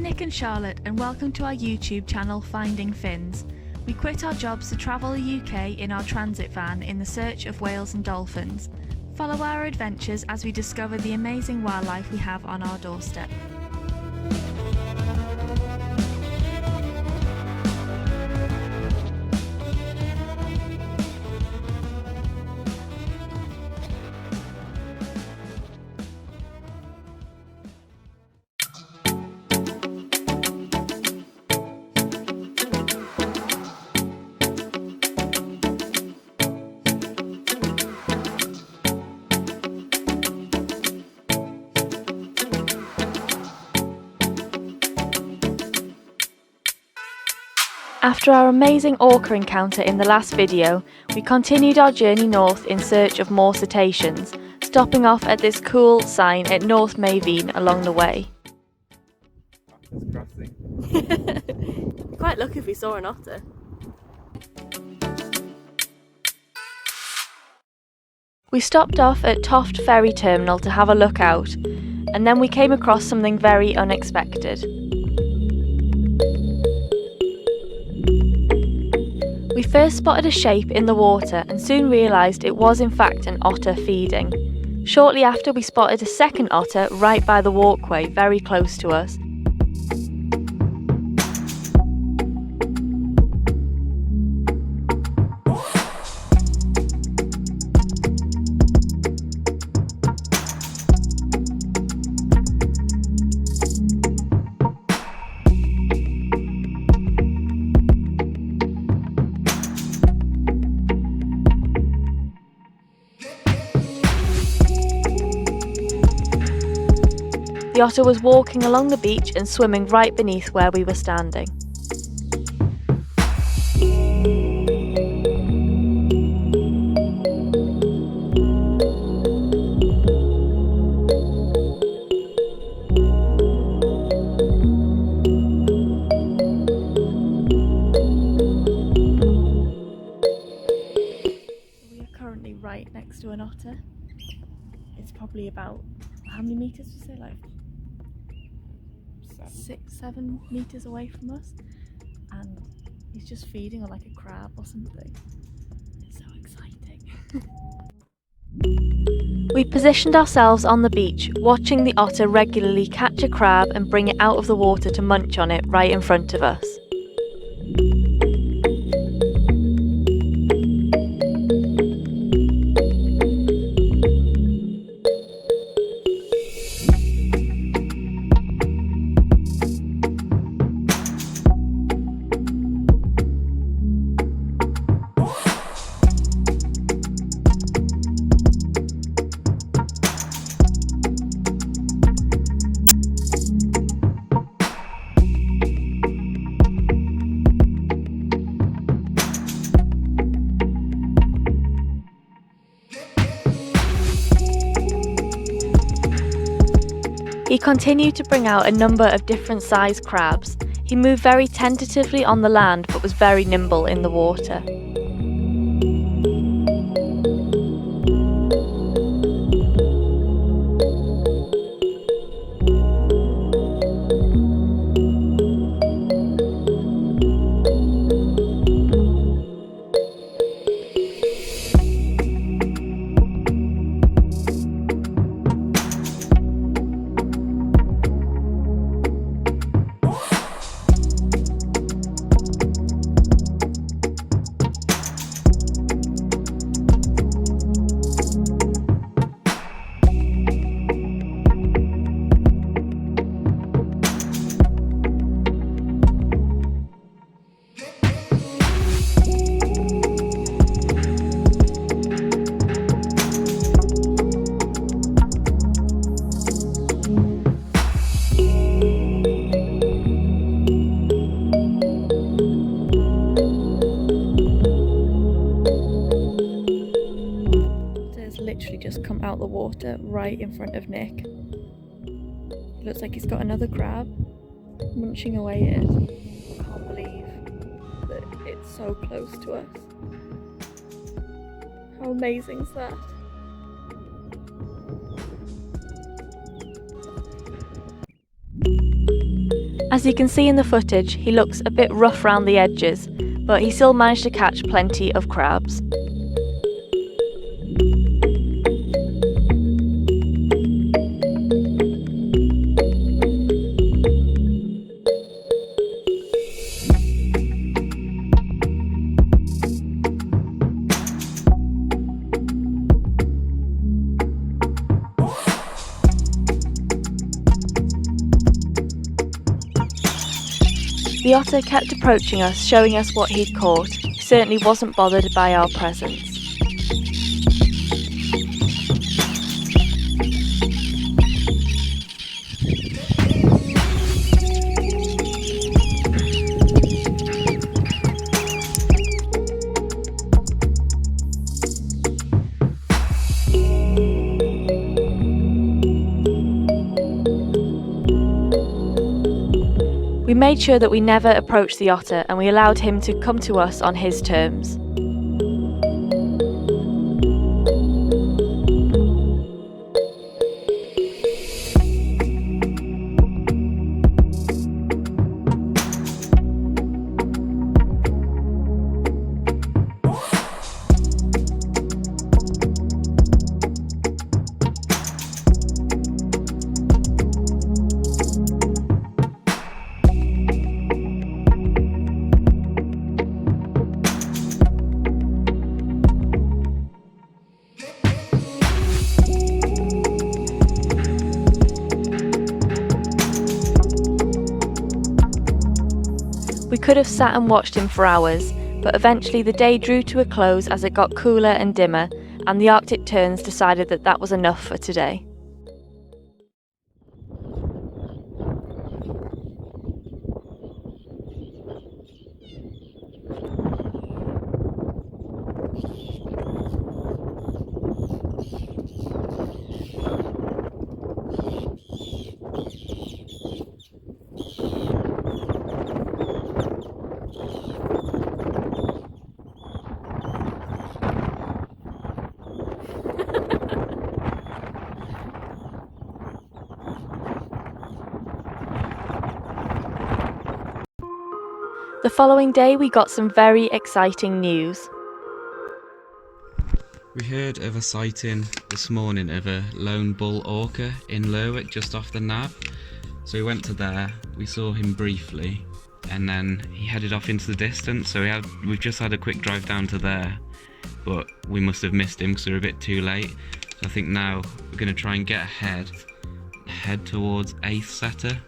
Nick and Charlotte and welcome to our YouTube channel Finding Fins. We quit our jobs to travel the UK in our transit van in the search of whales and dolphins. Follow our adventures as we discover the amazing wildlife we have on our doorstep. After our amazing orca encounter in the last video, we continued our journey north in search of more cetaceans, stopping off at this cool sign at North Mayveen along the way. Quite lucky if we saw an otter. We stopped off at Toft Ferry Terminal to have a look out, and then we came across something very unexpected. We first spotted a shape in the water and soon realised it was in fact an otter feeding. Shortly after, we spotted a second otter right by the walkway, very close to us. The otter was walking along the beach and swimming right beneath where we were standing. We are currently right next to an otter. It's probably about, how many meters would you say? Like 6-7 meters away from us, and he's just feeding on like a crab or something. It's so exciting. We positioned ourselves on the beach, watching the otter regularly catch a crab and bring it out of the water to munch on it right in front of us. He continued to bring out a number of different sized crabs. He moved very tentatively on the land but was very nimble in the water. Literally just come out the water right in front of Nick. Looks like he's got another crab munching away at it. I can't believe that it's so close to us. How amazing is that? As you can see in the footage, he looks a bit rough around the edges, but he still managed to catch plenty of crabs. The otter kept approaching us, showing us what he'd caught. He certainly wasn't bothered by our presence. We made sure that we never approached the otter and we allowed him to come to us on his terms. We could have sat and watched him for hours, but eventually the day drew to a close as it got cooler and dimmer, and the Arctic Terns decided that that was enough for today. The following day we got some very exciting news. We heard of a sighting this morning of a lone bull orca in Lerwick just off the Nab. So we went to there, we saw him briefly, and then he headed off into the distance. So we've just had a quick drive down to there, but we must have missed him because we were a bit too late. So I think now we're going to try and get head towards 8th Setter,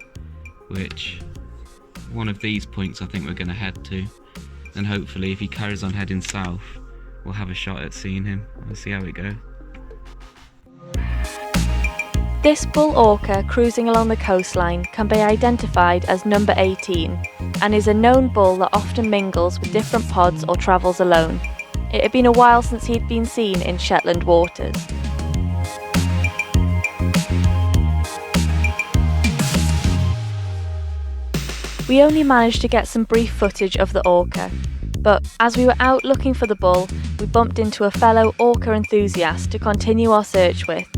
which one of these points I think we're going to head to. And hopefully if he carries on heading south, we'll have a shot at seeing him. We'll see how it goes. This bull orca cruising along the coastline can be identified as number 18 and is a known bull that often mingles with different pods or travels alone. It had been a while since he'd been seen in Shetland waters. We only managed to get some brief footage of the orca, but as we were out looking for the bull, we bumped into a fellow orca enthusiast to continue our search with.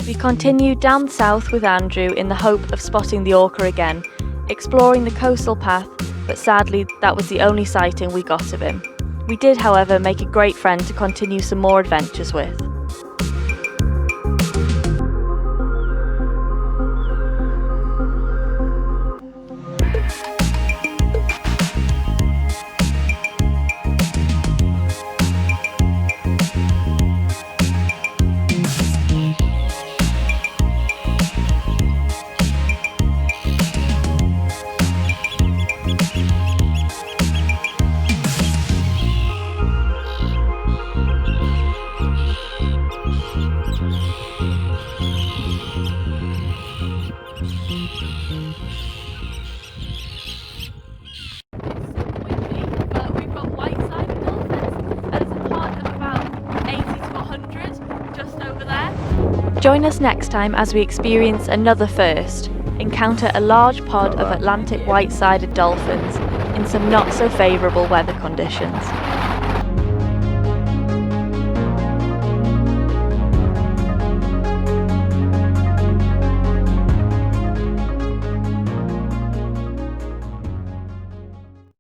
We continued down south with Andrew in the hope of spotting the orca again, exploring the coastal path, but sadly that was the only sighting we got of him. We did, however, make a great friend to continue some more adventures with. Join us next time as we experience another first, encounter a large pod of Atlantic white-sided dolphins in some not so favourable weather conditions.